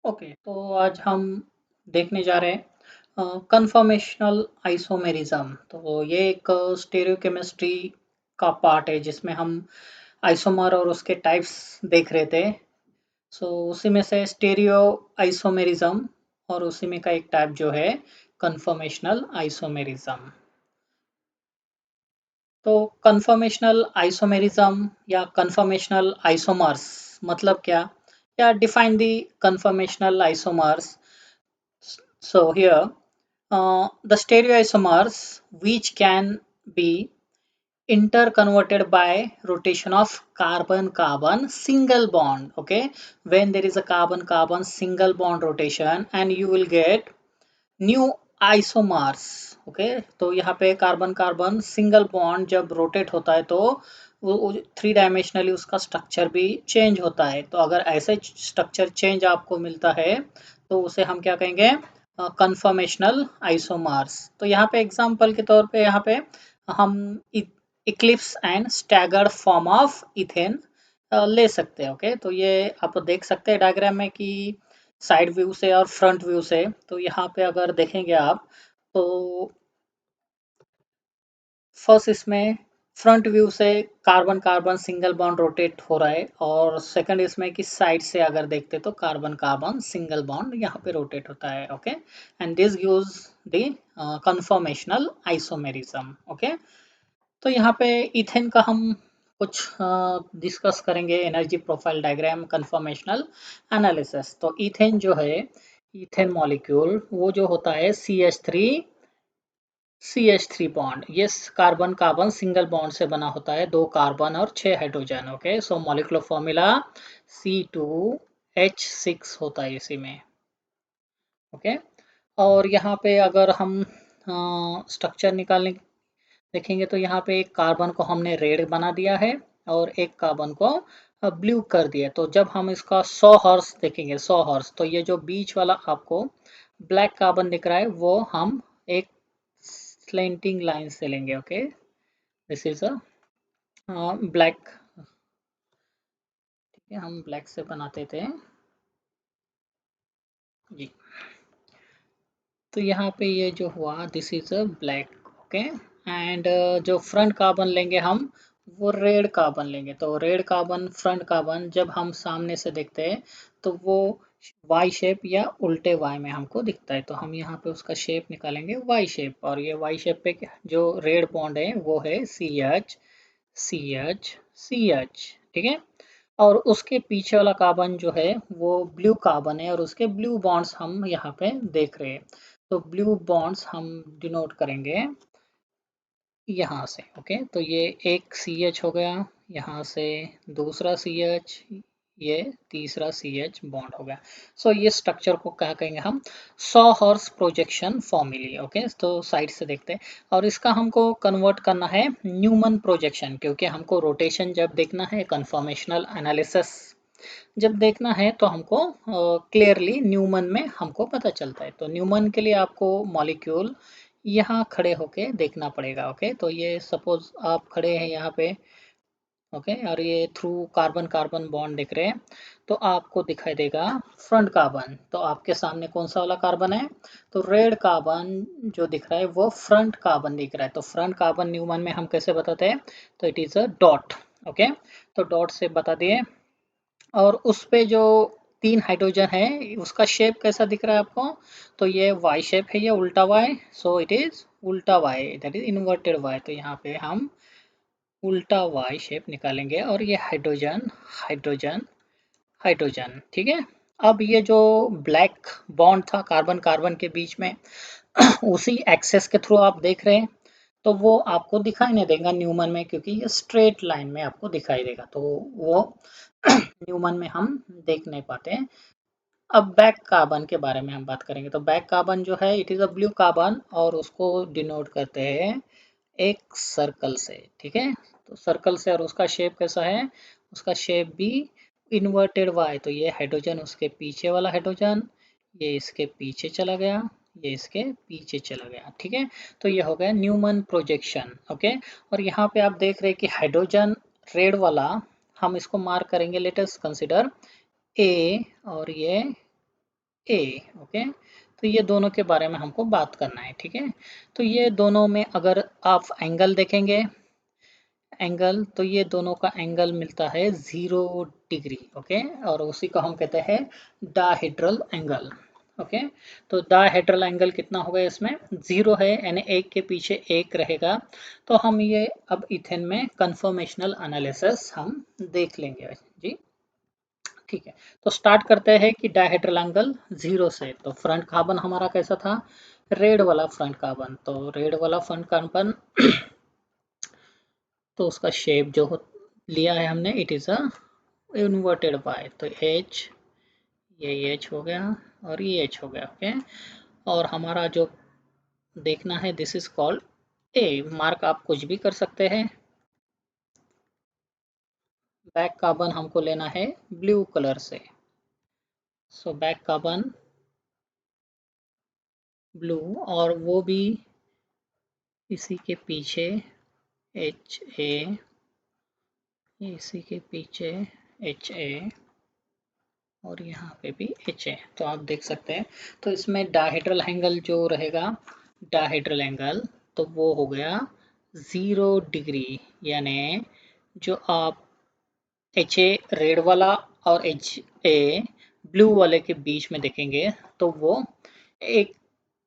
Okay, तो आज हम देखने जा रहे हैं कन्फर्मेशनल आइसोमेरिज्म। तो ये एक स्टेरियोकेमिस्ट्री का पार्ट है जिसमें हम आइसोमर और उसके टाइप्स देख रहे थे। उसी में से स्टेरियो आइसोमेरिज्म और उसी में का एक टाइप जो है कन्फर्मेशनल आइसोमेरिज्म। तो कन्फर्मेशनल आइसोमेरिज्म या कन्फर्मेशनल आइसोमर्स मतलब क्या, या define the conformational isomers. So here, the stereoisomers which can be interconverted by rotation of carbon-carbon single bond. Okay, when there is a carbon-carbon single bond rotation, and you will get new isomers. Okay, तो यहाँ पे carbon carbon single bond जब rotate होता है तो वो three dimensionally उसका structure भी चेंज होता है. तो अगर ऐसे स्ट्रक्चर चेंज आपको मिलता है तो उसे हम क्या कहेंगे, कन्फर्मेशनल आइसोमर्स. तो यहाँ पे एग्जांपल के तौर पे यहाँ पे हम Eclipse and staggered form of ethane ले सकते हैं. ओके, तो ये आप देख सकते हैं डायग्राम में कि साइड व्यू से और फ्रंट व्यू से. तो यहाँ पे अगर देखेंगे आप तो फर्स्ट इसमें फ्रंट व्यू से carbon carbon single bond rotate हो रहा है, और सेकंड इसमें कि साइड से अगर देखते तो कार्बन कार्बन सिंगल बॉन्ड यहाँ पे रोटेट होता है. Okay, and this gives the conformational isomerism. Okay, तो यहाँ पे इथेन का हम कुछ डिस्कस करेंगे, energy profile diagram conformational analysis. तो इथेन जो है, इथेन मॉलिक्यूल वो जो होता है CH3 बॉन्ड, ये कार्बन कार्बन सिंगल बॉन्ड से बना होता है, दो कार्बन और 6 हाइड्रोजन. ओके, सो मॉलिक्यूलर फॉर्मूला C2H6 होता है इसी में. ओके, और यहाँ पे अगर हम स्ट्रक्चर निकालने देखेंगे तो यहाँ पे एक कार्बन को हमने रेड बना दिया है और एक कार्बन को ब्लू कर दिया. तो जब हम इसका 100 हर्स देखेंगे, 100 हर्स, तो ये जो बीच वाला आपको ब्लैक कार्बन दिख रहा है वो हम एक स्लेंटिंग लाइन से लेंगे. Okay, this is a black. ठीक है, हम ब्लैक से बनाते थे जी. तो यहाँ पे ये जो हुआ, this is a black. Okay, and जो फ्रंट कार्बन लेंगे हम वो रेड कार्बन लेंगे. तो रेड कार्बन फ्रंट कार्बन जब हम सामने से देखते हैं तो वो वाई शेप या उल्टे वाई में हमको दिखता है. तो हम यहाँ पे उसका शेप निकालेंगे वाई शेप, और ये वाई शेप पे जो रेड बॉन्ड है वो है CH CH CH. ठीक है, और उसके पीछे वाला कार्बन जो है वो ब्लू कार्बन है, और उसके ब्लू बॉन्ड्स हम यहाँ पे देख रहे हैं. तो ब्लू बॉन्ड्स हम डिनोट करेंगे यहाँ से. ओके, तो ये एक CH हो गया, यहाँ से दूसरा CH, ये तीसरा CH बॉन्ड हो गया. ये स्ट्रक्चर को क्या कहेंगे हम, 100 हॉर्स प्रोजेक्शन फॉर्मूली. ओके, तो साइड से देखते हैं, और इसका हमको कन्वर्ट करना है न्यूमन प्रोजेक्शन, क्योंकि हमको रोटेशन जब देखना है, कन्फर्मेशनल एनालिसिस जब देखना है, तो हमको क्लियरली न्यूमन में हमको पता चलता है. तो न्यूमन के लिए आपको मॉलिक्यूल यहाँ खड़े होके देखना पड़ेगा. ओके, तो ये सपोज आप खड़े हैं यहाँ पे. ओके, और ये थ्रू कार्बन कार्बन बॉन्ड दिख रहे हैं, तो आपको दिखाई देगा फ्रंट कार्बन. तो आपके सामने कौन सा वाला कार्बन है, तो रेड कार्बन जो दिख रहा है वो फ्रंट कार्बन दिख रहा है. तो फ्रंट कार्बन न्यूमन में हम कैसे बताते हैं, तो it is a dot. Okay, तो डॉट से बता दिए, और उस पे जो तीन हाइड्रोजन है उसका शेप कैसा दिख रहा है आपको, तो ये वाई शेप है, ये उल्टा वाई. सो इट इज उल्टा Y, that is inverted Y. तो यहाँ पे हम उल्टा वाई शेप निकालेंगे, और ये हाइड्रोजन हाइड्रोजन हाइड्रोजन. ठीक है, अब ये जो ब्लैक बॉन्ड था कार्बन कार्बन के बीच में उसी एक्सेस के थ्रू आप देख रहे हैं, तो वो आपको दिखाई नहीं देगा न्यूमन में, क्योंकि ये स्ट्रेट लाइन में आपको दिखाई देगा, तो वो न्यूमन में हम देख नहीं पाते हैं. अब बैक कार्बन के बारे में हम बात करेंगे. तो बैक कार्बन जो है it is a blue carbon, और उसको डिनोट करते हैं एक सर्कल से. ठीक है, तो सर्कल से, और उसका शेप कैसा है, उसका शेप भी इन्वर्टेड वाई. तो ये हाइड्रोजन उसके पीछे वाला हाइड्रोजन, ये इसके पीछे चला गया, ये इसके पीछे चला गया. ठीक है, तो ये हो गया न्यूमन प्रोजेक्शन. ओके, और यहाँ पे आप देख रहे हैं कि हाइड्रोजन रेड वाला हम इसको मार्क करेंगे. लेट अस कंसीडर A, और ये ए। ओके, तो ये दोनों के बारे में हमको बात करना है, ठीक है। तो ये दोनों में अगर आप एंगल देखेंगे, एंगल, तो ये दोनों का एंगल मिलता है 0 डिग्री। ओके, और उसी को हम कहते हैं डाहेड्रल एंगल। ओके, तो डाहेड्रल एंगल कितना होगा, इसमें 0 है, यानी एक के पीछे एक रहेगा। तो हम ये अब इथेन में कंफर्मेशनल एनालिसिस हम देख लेंगे जी। ठीक है, तो स्टार्ट करते हैं कि डायहेड्रल एंगल 0 से। तो फ्रंट कार्बन हमारा कैसा था, रेड वाला फ्रंट कार्बन। तो रेड वाला फ्रंट कार्बन तो उसका शेप जो लिया है हमने, it is a inverted Y. तो एच, ये एच हो गया और ये एच हो गया। ओके, और हमारा जो देखना है, this is called a. Mark आप कुछ भी कर सकते हैं। बैक कार्बन हमको लेना है ब्लू कलर से। सो बैक कार्बन ब्लू, और वो भी इसी के पीछे एच ए, इसी के पीछे एच ए, और यहाँ पे भी एच ए। तो आप देख सकते हैं, तो इसमें डाहेड्रल एंगल जो रहेगा, डाहेड्रल एंगल, तो वो हो गया 0 डिग्री। यानी जो आप एच ए रेड वाला और एच ए ब्लू वाले के बीच में देखेंगे, तो वो एक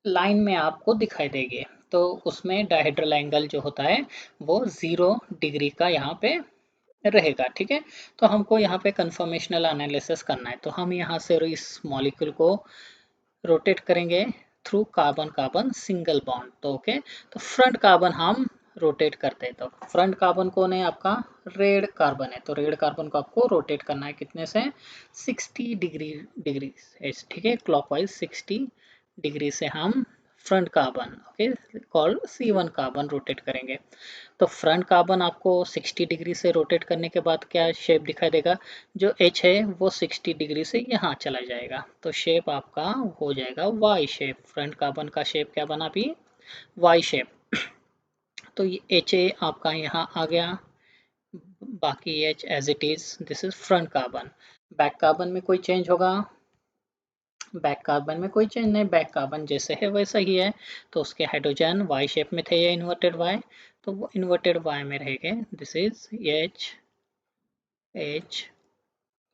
लाइन में आपको दिखाई देंगे। तो उसमें डाहेड्रल एंगल जो होता है वो 0 डिग्री का यहाँ पे रहेगा, ठीक है। तो हमको यहाँ पे कंफर्मेशनल एनालिसिस करना है। तो हम यहाँ से इस मॉलिक्यूल को रोटेट करेंगे through carbon carbon single bond. तो ओके, तो फ्रंट कार्बन हम रोटेट करते हैं। तो फ्रंट कार्बन कौन है, आपका रेड कार्बन है। तो रेड कार्बन को आपको रोटेट करना है कितने से, 60 डिग्री से, ठीक है, क्लॉकवाइज 60 डिग्री से हम front carbon, okay, called C1 carbon rotate करेंगे। तो फ्रंट कार्बन आपको 60 डिग्री से रोटेट करने के बाद क्या शेप दिखाई देगा, जो एच है वो 60 डिग्री से यहाँ चला जाएगा। तो शेप आपका हो जाएगा वाई शेप। फ्रंट कार्बन का शेप क्या बना अभी, वाई शेप। तो ये एच ए आपका यहाँ आ गया, बाकी H as it is, this is front carbon. Back carbon में कोई चेंज होगा, बैक कार्बन में कोई चेंज नहीं, बैक कार्बन जैसे है वैसा ही है। तो उसके हाइड्रोजन वाई शेप में थे, ये इन्वर्टेड वाई, तो वो इन्वर्टेड वाई में रहेंगे। This is H H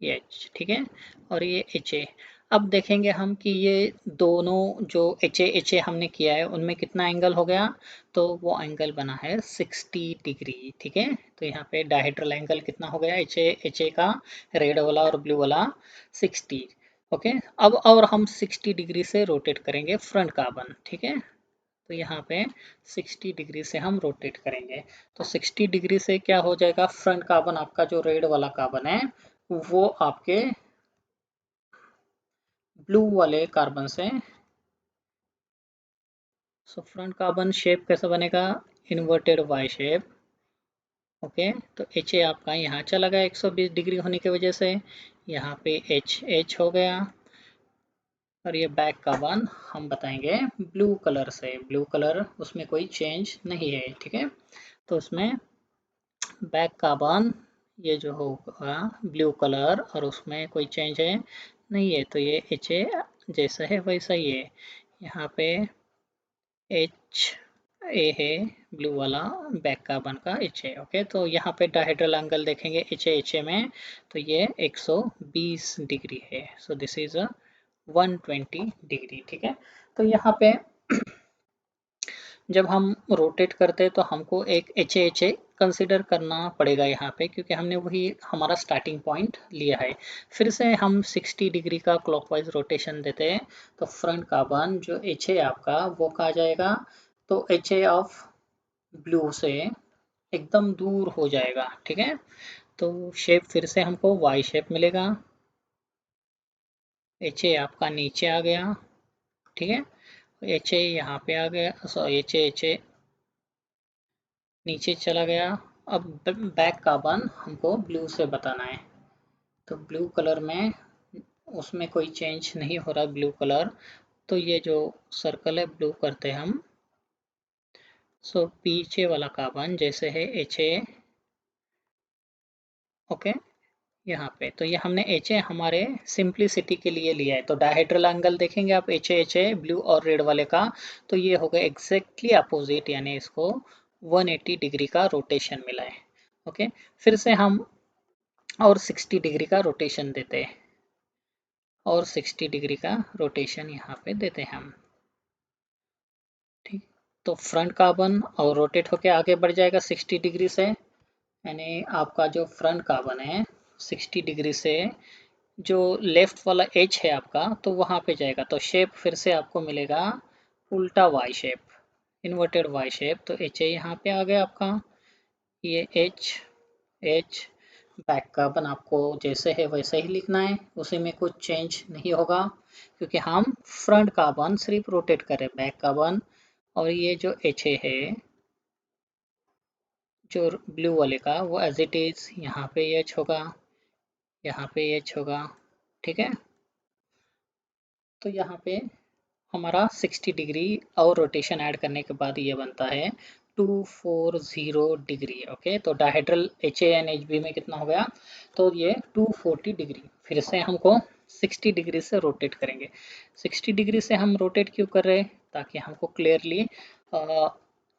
H, ठीक है, और ये एच ए। अब देखेंगे हम कि ये दोनों जो एच ए हमने किया है उनमें कितना एंगल हो गया, तो वो एंगल बना है 60 डिग्री, ठीक है। तो यहाँ पे डायहेड्रल एंगल कितना हो गया, एच ए का रेड वाला और ब्लू वाला 60। ओके, अब और हम 60 डिग्री से रोटेट करेंगे फ्रंट कार्बन, ठीक है। तो यहाँ पे 60 डिग्री से हम रोटेट करेंगे। तो 60 डिग्री से क्या हो जाएगा, फ्रंट कार्बन आपका जो रेड वाला कार्बन है वो आपके ब्लू वाले कार्बन से, सो फ्रंट कार्बन शेप कैसा बनेगा, इन्वर्टेड वाई शेप। ओके, तो एच ए आपका यहाँ चला गया 120 डिग्री होने की वजह से, यहाँ पे एच एच हो गया, और ये बैक कार्बन हम बताएंगे ब्लू कलर से। ब्लू कलर उसमें कोई चेंज नहीं है, ठीक है। तो उसमें बैक कार्बन ये जो होगा ब्लू कलर, और उसमें कोई चेंज है नहीं है। तो ये एच ए जैसा है वैसा ही है। यहाँ पे एच ए है ब्लू वाला, बैक कार्बन का एच ए। ओके, तो यहाँ पे डायहेड्रल एंगल देखेंगे एच ए में, तो ये 120 डिग्री है। So this is a 120 degree, ठीक है। तो यहाँ पे जब हम रोटेट करते हैं तो हमको एक एच ए कंसिडर करना पड़ेगा यहाँ पे, क्योंकि हमने वही हमारा स्टार्टिंग पॉइंट लिया है। फिर से हम 60 डिग्री का क्लॉकवाइज रोटेशन देते हैं, तो फ्रंट कार्बन जो एच ए आपका वो कहा जाएगा, तो एच ए ऑफ ब्लू से एकदम दूर हो जाएगा, ठीक है। तो शेप फिर से हमको वाई शेप मिलेगा, एच ए आपका नीचे आ गया, ठीक है, एच ए यहाँ पे आ गया, सॉरी एच ए नीचे चला गया। अब बैक कार्बन हमको ब्लू से बताना है, तो ब्लू कलर में उसमें कोई चेंज नहीं हो रहा ब्लू कलर। तो ये जो सर्कल है ब्लू करते हैं हम। सो पीछे वाला कार्बन जैसे है एच ए, ओके, यहाँ पे तो ये हमने एच ए हमारे सिंप्लिसिटी के लिए लिया है। तो डायहेड्रल एंगल देखेंगे आप एच ए ब्लू और रेड वाले का, तो ये होगा एग्जैक्टली अपोजिट, यानी इसको 180 डिग्री का रोटेशन मिला है। ओके, फिर से हम और 60 डिग्री का रोटेशन देते हैं, और 60 डिग्री का रोटेशन यहाँ पे देते हैं हम। ठीक, तो फ्रंट कार्बन और रोटेट होके आगे बढ़ जाएगा 60 डिग्री से, यानी आपका जो फ्रंट कार्बन है 60 डिग्री से जो लेफ्ट वाला एच है आपका, तो वहाँ पे जाएगा। तो शेप फिर से आपको मिलेगा उल्टा Y shape, inverted Y shape. तो एच ए यहाँ पे आ गया आपका, ये एच एच बैक कार्बन आपको जैसे है वैसे ही लिखना है, उसी में कुछ चेंज नहीं होगा, क्योंकि हम फ्रंट कार्बन सिर्फ रोटेट करें, बैक कार्बन। और ये जो एच ए है जो ब्लू वाले का, वो एज इट इज यहाँ पे एच होगा, यहाँ पे एच होगा। ठीक है, तो यहाँ पे हमारा 60 डिग्री और रोटेशन ऐड करने के बाद ये बनता है 240 डिग्री। ओके, तो dihedral H A and H B में कितना हो गया, तो ये 240 डिग्री। फिर से हमको 60 डिग्री से रोटेट करेंगे। 60 डिग्री से हम रोटेट क्यों कर रहे हैं, ताकि हमको क्लियरली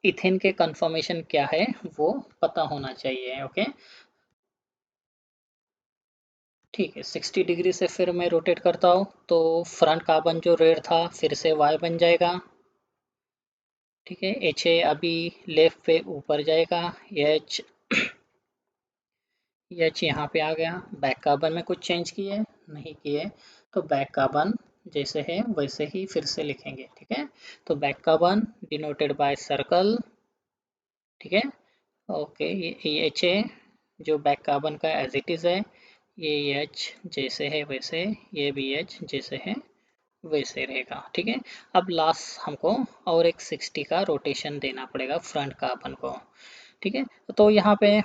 इथेन के कन्फर्मेशन क्या है वो पता होना चाहिए। ओके, ठीक है, 60 डिग्री से फिर मैं रोटेट करता हूँ, तो फ्रंट कार्बन जो रेड था फिर से वाई बन जाएगा। ठीक है, एच ए अभी लेफ्ट पे ऊपर जाएगा, एच एच यहाँ पे आ गया। बैक कार्बन में कुछ चेंज किए नहीं किए, तो बैक कार्बन जैसे है वैसे ही फिर से लिखेंगे। ठीक है, तो back carbon denoted by circle. ठीक है, ओके, ये एच ए जो बैक कार्बन का एज इट इज़ है, ये एच जैसे है वैसे, ये भी एच जैसे है वैसे रहेगा। ठीक है, अब लास्ट हमको और एक 60 का रोटेशन देना पड़ेगा फ्रंट कार्बन को। ठीक है, तो यहाँ पे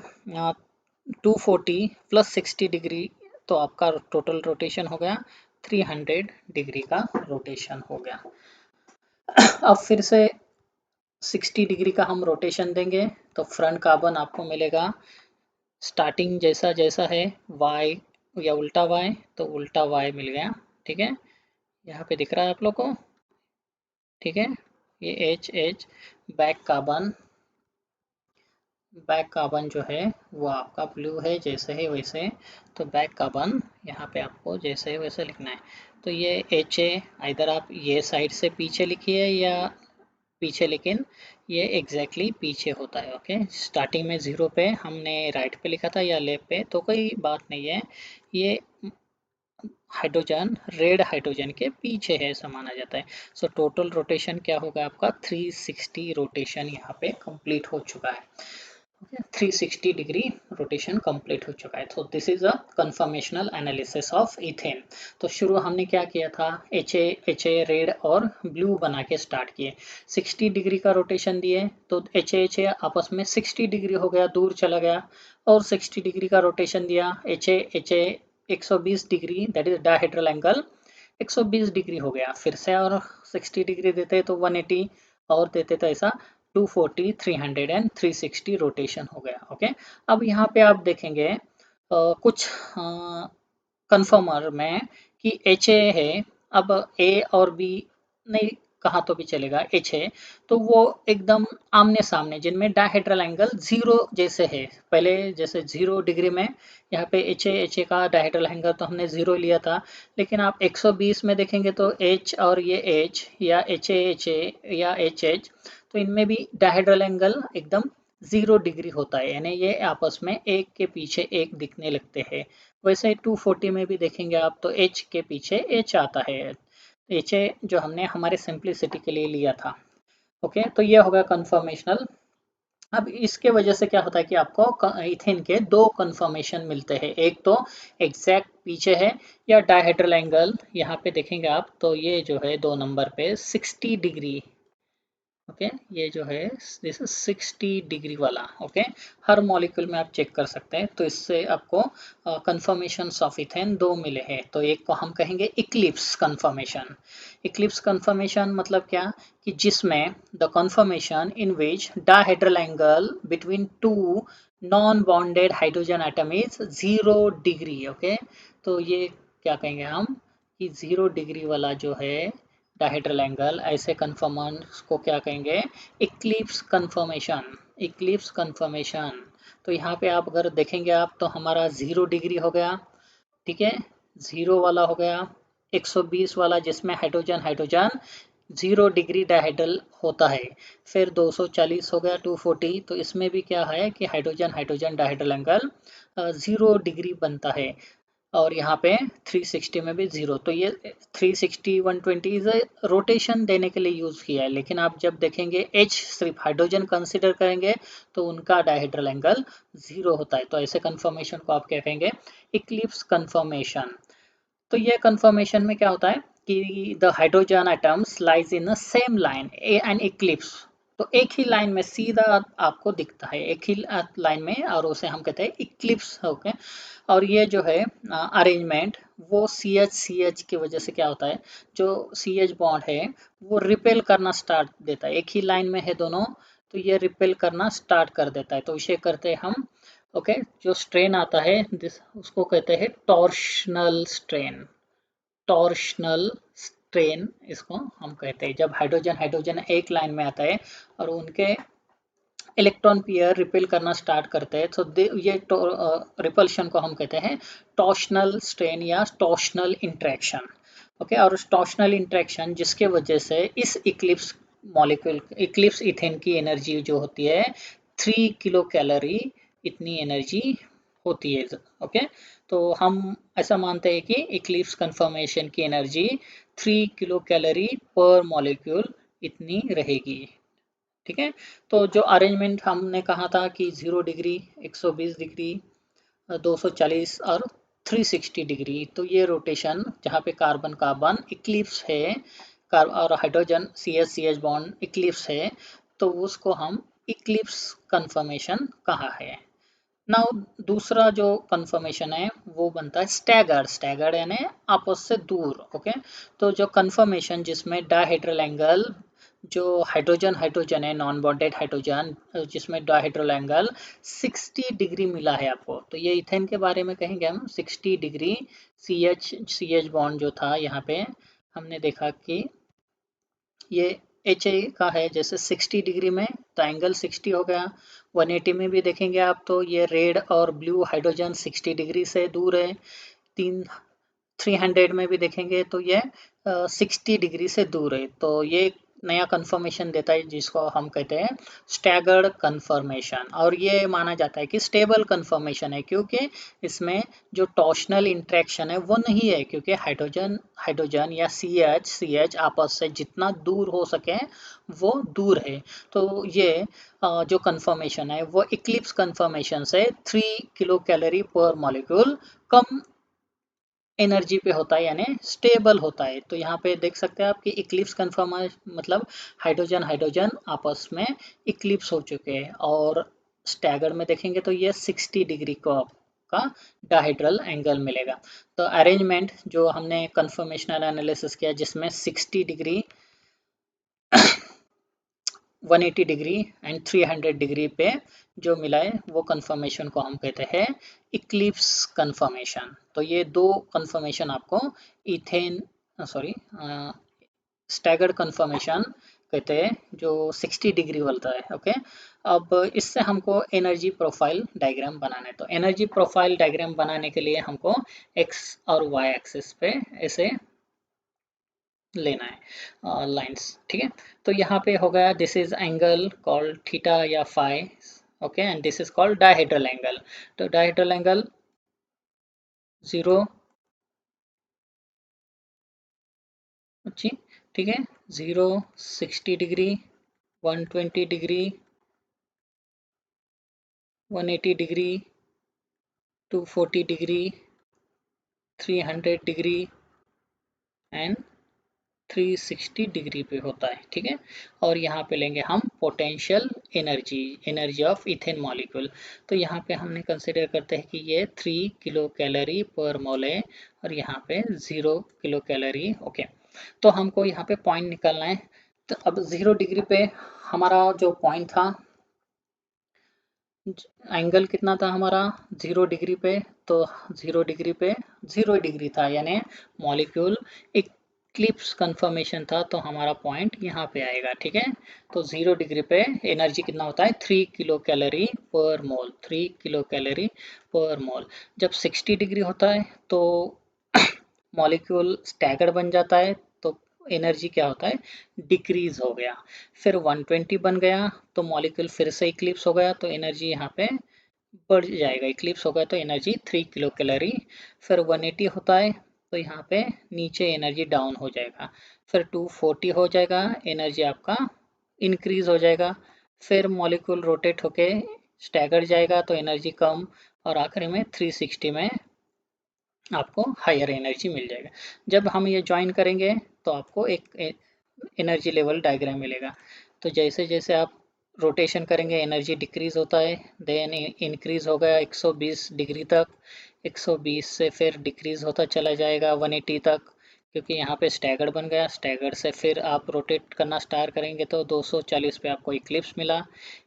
240 प्लस 60 डिग्री, तो आपका टोटल रोटेशन हो गया 300 डिग्री का रोटेशन हो गया। अब फिर से 60 डिग्री का हम रोटेशन देंगे, तो फ्रंट कार्बन आपको मिलेगा स्टार्टिंग जैसा जैसा है वाई या उल्टा वाई, तो उल्टा वाई मिल गया। ठीक है, यहाँ पे दिख रहा है आप लोग को। ठीक है, ये H H back carbon, back carbon जो है वो आपका ब्लू है जैसे है वैसे, तो बैक कार्बन यहाँ पे आपको जैसे है वैसे लिखना है। तो ये एच ए इधर आप ये साइड से पीछे लिखिए या पीछे, लेकिन ये एग्जैक्टली पीछे होता है। ओके, स्टार्टिंग में जीरो पे हमने राइट पे लिखा था या लेफ्ट पे, तो कोई बात नहीं है, ये हाइड्रोजन रेड हाइड्रोजन के पीछे है ऐसा माना जाता है। सो टोटल रोटेशन क्या होगा आपका 360 रोटेशन यहाँ पे कंप्लीट हो चुका है। ओके, 360 डिग्री रोटेशन कंप्लीट हो चुका है। तो this is a conformational analysis of ethane. तो शुरू हमने क्या किया था, एच ए रेड और ब्लू बना के स्टार्ट किए, 60 डिग्री का रोटेशन दिए, तो एच ए आपस में 60 डिग्री हो गया, दूर चला गया, और 60 डिग्री का रोटेशन दिया H A 120 degree, that is dihedral angle 120 degree हो गया। फिर से और 60 डिग्री देते तो 180, और देते तो ऐसा 240 300 एंड 360 रोटेशन हो गया। ओके, अब यहाँ पे आप देखेंगे कुछ कन्फर्मर में कि एच ए है, अब ए और बी नहीं कहा तो भी चलेगा, एच है, तो वो एकदम आमने सामने जिनमें डायहेड्रल एंगल जीरो जैसे है। पहले जैसे 0 डिग्री में यहाँ पे एच ए का डायहेड्रल एंगल तो हमने जीरो लिया था, लेकिन आप 120 में देखेंगे तो एच और ये एच या एच ए या एच तो इनमें भी डायहेड्रल एंगल एकदम 0 डिग्री होता है, यानी ये आपस में एक के पीछे एक दिखने लगते हैं। वैसे 240 में भी देखेंगे आप तो एच के पीछे एच आता है, एच ए जो हमने हमारे सिंप्लिसिटी के लिए लिया था। ओके, तो ये होगा कन्फर्मेशनल। अब इसके वजह से क्या होता है कि आपको इथेन के दो कन्फर्मेशन मिलते हैं, एक तो एग्जैक्ट पीछे है, या डायहेड्रल एंगल यहाँ पे देखेंगे आप तो ये जो है 2 नंबर पे 60 डिग्री ओके ये जो है दिस इज 60 डिग्री वाला। ओके हर मॉलिक्यूल में आप चेक कर सकते हैं। तो इससे आपको कंफर्मेशन ऑफ इथेन दो मिले हैं। तो एक को हम कहेंगे इक्लिप्स कंफर्मेशन। इक्लिप्स कंफर्मेशन मतलब क्या कि जिसमें the confirmation in which dihedral angle between two non bonded hydrogen atom is 0 degree. Okay तो ये क्या कहेंगे हम कि 0 डिग्री वाला जो है डायहेड्रल एंगल, ऐसे कन्फर्मेंस को क्या कहेंगे इक्लिप्स कन्फर्मेशन। Eclipse conformation. तो यहाँ पे आप अगर देखेंगे आप तो हमारा 0 डिग्री हो गया, ठीक है, 0 वाला हो गया, 120 वाला जिसमें हाइड्रोजन हाइड्रोजन 0 डिग्री डायहेड्रल होता है, फिर 240 हो गया 240। तो इसमें भी क्या है कि hydrogen hydrogen dihedral angle 0 degree बनता है। और यहाँ पे 360 में भी 0। तो ये 360 120 इज रोटेशन देने के लिए यूज किया है। लेकिन आप जब देखेंगे H सिर्फ हाइड्रोजन कंसीडर करेंगे तो उनका डायहेड्रल एंगल 0 होता है। तो ऐसे कंफर्मेशन को आप क्या कहेंगे इक्लिप्स कंफर्मेशन। तो ये कंफर्मेशन में क्या होता है कि the hydrogen atoms lies in the same line and Eclipse. तो एक ही लाइन में सीधा आपको दिखता है, एक ही लाइन में, और उसे हम कहते हैं इक्लिप्स। ओके और ये जो है अरेंजमेंट वो सी एच की वजह से क्या होता है, जो सी एच बॉन्ड है वो रिपेल करना स्टार्ट देता है। एक ही लाइन में है दोनों, तो ये रिपेल करना स्टार्ट कर देता है। तो इसे करते हैं हम ओके जो स्ट्रेन आता है उसको कहते हैं टॉर्शनल स्ट्रेन। टॉर्शनल स्ट्रेन इसको हम कहते हैं जब हाइड्रोजन हाइड्रोजन एक लाइन में आता है और उनके इलेक्ट्रॉन पेयर रिपेल करना स्टार्ट करते हैं। तो ये रिपल्शन को हम कहते हैं टॉर्शनल स्ट्रेन या टॉर्शनल इंटरेक्शन। ओके और टॉर्शनल इंटरेक्शन जिसके वजह से इस इक्लिप्स मॉलिक्यूल इक्लिप्स इथेन की एनर्जी जो होती है 3 किलो कैलोरी, इतनी एनर्जी होती है। ओके तो हम ऐसा मानते हैं कि इक्लिप्स कंफर्मेशन की एनर्जी 3 किलो कैलोरी पर मॉलिक्यूल इतनी रहेगी। ठीक है तो जो अरेंजमेंट हमने कहा था कि 0 डिग्री, 120 डिग्री, 240 और 360 डिग्री, तो ये रोटेशन जहाँ पे कार्बन कार्बन इक्लिप्स है और hydrogen C H bond eclipse है, तो उसको हम इक्लिप्स कंफर्मेशन कहा है। नाउ दूसरा जो कंफर्मेशन है वो बनता है स्टैगर्ड। स्टैगर्ड यानी आपस से दूर। ओके तो जो कंफर्मेशन जिसमें डायहेड्रल एंगल, जो हाइड्रोजन हाइड्रोजन है नॉन बॉन्डेड हाइड्रोजन जिसमें डायहेड्रल एंगल 60 डिग्री मिला है आपको, तो ये इथेन के बारे में कहेंगे हम 60 डिग्री। सी एच बॉन्ड जो था यहाँ पे हमने देखा कि ये एच ए का है जैसे 60 डिग्री में, तो एंगल 60 हो गया। 180 में भी देखेंगे आप तो ये रेड और ब्लू हाइड्रोजन 60 डिग्री से दूर है। तीन 300 में भी देखेंगे तो ये 60 डिग्री से दूर है। तो ये एक नया कंफर्मेशन देता है जिसको हम कहते हैं स्टैगर्ड कंफर्मेशन। और ये माना जाता है कि स्टेबल कंफर्मेशन है क्योंकि इसमें जो टॉर्शनल इंटरेक्शन है वो नहीं है, क्योंकि हाइड्रोजन हाइड्रोजन या सी एच आपस से जितना दूर हो सके वो दूर है। तो ये जो कंफर्मेशन है वो इक्लिप्स कंफर्मेशन से 3 किलो कैलोरी पर मॉलिक्यूल कम एनर्जी पे होता है यानी स्टेबल होता है। तो यहाँ पे देख सकते हैं आप कि इक्लिप्स कन्फर्म मतलब हाइड्रोजन हाइड्रोजन आपस में इक्लिप्स हो चुके हैं। और स्टैगर्ड में देखेंगे तो ये 60 डिग्री को आपका डायहेड्रल एंगल मिलेगा। तो अरेंजमेंट जो हमने कन्फर्मेशनल एनालिसिस किया जिसमें 60 डिग्री 180 डिग्री एंड 300 डिग्री पे जो मिला है वो कंफर्मेशन को हम कहते हैं इक्लिप्स कंफर्मेशन। तो ये दो कंफर्मेशन आपको इथेन सॉरी स्टैगर्ड कंफर्मेशन कहते हैं जो 60 डिग्री बोलता है। ओके अब इससे हमको एनर्जी प्रोफाइल डायग्राम बनाना है। तो एनर्जी प्रोफाइल डायग्राम बनाने के लिए हमको एक्स और वाई एक्सिस पे ऐसे लेना है लाइंस। ठीक है तो यहाँ पे हो गया this is angle called theta या phi. Okay and this is called dihedral angle. तो डायहेड्रल एंगल 0 अच्छी, ठीक है, 0 60 degree 120 degree 180 degree 240 degree 300 degree and 360 degree पे होता है, ठीक है। और यहाँ पे लेंगे हम potential energy, energy of ethane molecule. तो यहाँ पे हमने कंसिडर करते हैं कि ये 3 किलो कैलोरी पर मोल है और यहाँ पे 0 किलो कैलोरी। ओके, तो हमको यहाँ पे पॉइंट निकालना है। तो अब 0 डिग्री पे हमारा जो पॉइंट था, एंगल कितना था हमारा 0 डिग्री पे, तो 0 डिग्री पे 0 डिग्री था, यानी मॉलिक्यूल इक्लिप्स कंफर्मेशन था, तो हमारा पॉइंट यहाँ पे आएगा, ठीक है। तो 0 डिग्री पे एनर्जी कितना होता है 3 किलो कैलोरी पर मोल, 3 किलो कैलोरी पर मोल। जब 60 डिग्री होता है तो मॉलिक्यूल स्टैगर्ड बन जाता है, तो एनर्जी क्या होता है डिक्रीज हो गया। फिर 120 बन गया तो मॉलिक्यूल फिर से इक्लिप्स हो गया, तो एनर्जी यहाँ पे बढ़ जाएगा, इक्लिप्स हो गया तो एनर्जी 3 किलो कैलोरी। फिर 180 होता है तो यहाँ पे नीचे एनर्जी डाउन हो जाएगा। फिर 240 हो जाएगा, एनर्जी आपका इंक्रीज हो जाएगा। फिर मॉलिक्यूल रोटेट होके स्टैगर्ड जाएगा तो एनर्जी कम, और आखिरी में 360 में आपको हायर एनर्जी मिल जाएगा। जब हम ये ज्वाइन करेंगे तो आपको एक एनर्जी लेवल डायग्राम मिलेगा। तो जैसे जैसे आप रोटेशन करेंगे एनर्जी डिक्रीज होता है, देन इंक्रीज हो गया 120 डिग्री तक, 120 से फिर डिक्रीज होता चला जाएगा 180 तक, क्योंकि यहाँ पे स्टैगर्ड बन गया। स्टैगर्ड से फिर आप रोटेट करना स्टार्ट करेंगे तो 240 पे आपको इक्लिप्स मिला,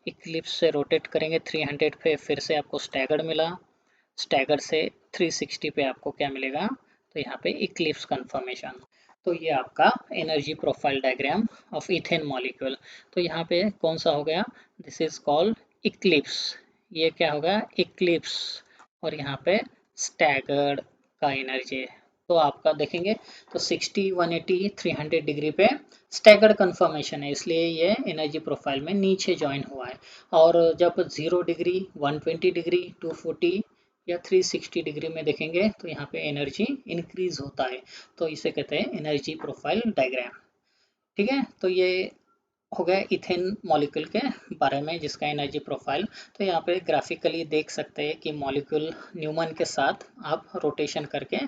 इक्लिप्स से रोटेट करेंगे 300 पे, फिर से आपको स्टैगर्ड मिला, स्टैगर से 360 पे आपको क्या मिलेगा, तो यहाँ पे इक्लिप्स कंफर्मेशन। तो ये आपका energy profile diagram of ethane molecule. तो यहाँ पे कौन सा हो गया, दिस इज कॉल्ड इक्लिप्स, ये क्या होगा इक्लिप्स, और यहाँ पे स्टैगर्ड का एनर्जी। तो आपका देखेंगे तो 60, 180, 300 डिग्री पे स्टैगर्ड कंफर्मेशन है, इसलिए ये एनर्जी प्रोफाइल में नीचे ज्वाइन हुआ है। और जब 0 डिग्री, 120 डिग्री, 240 या 360 डिग्री में देखेंगे तो यहाँ पे एनर्जी इंक्रीज होता है, तो इसे कहते हैं एनर्जी प्रोफाइल डायग्राम, ठीक है। तो ये हो गया इथेन मॉलिक्यूल के बारे में जिसका एनर्जी प्रोफाइल। तो यहाँ पे ग्राफिकली देख सकते हैं कि मॉलिक्यूल न्यूमन के साथ आप रोटेशन करके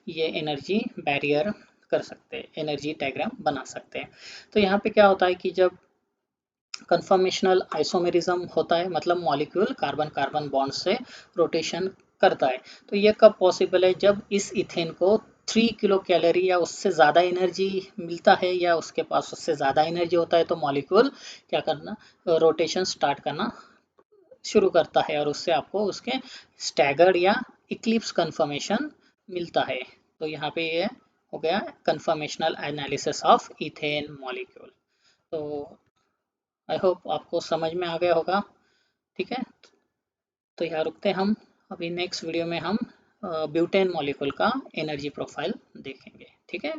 ये एनर्जी बैरियर कर सकते हैं, एनर्जी डायग्राम बना सकते हैं। तो यहाँ पे क्या होता है कि जब कन्फर्मेशनल आइसोमेरिज्म होता है, मतलब मॉलिक्यूल कार्बन कार्बन बॉन्ड से रोटेशन करता है, तो ये कब पॉसिबल है, जब इस इथेन को 3 किलो कैलोरी या उससे ज़्यादा एनर्जी मिलता है, या उसके पास उससे ज़्यादा एनर्जी होता है, तो मॉलिक्यूल क्या करना, रोटेशन स्टार्ट करना शुरू करता है, और उससे आपको उसके स्टैगर्ड या इक्लिप्स कन्फर्मेशन मिलता है। तो यहाँ पे ये हो गया conformational analysis of ethane molecule. तो आई होप आपको समझ में आ गया होगा, ठीक है। तो यहाँ रुकते हैं हम, अभी नेक्स्ट वीडियो में हम ब्यूटेन मॉलिक्यूल का एनर्जी प्रोफाइल देखेंगे, ठीक है।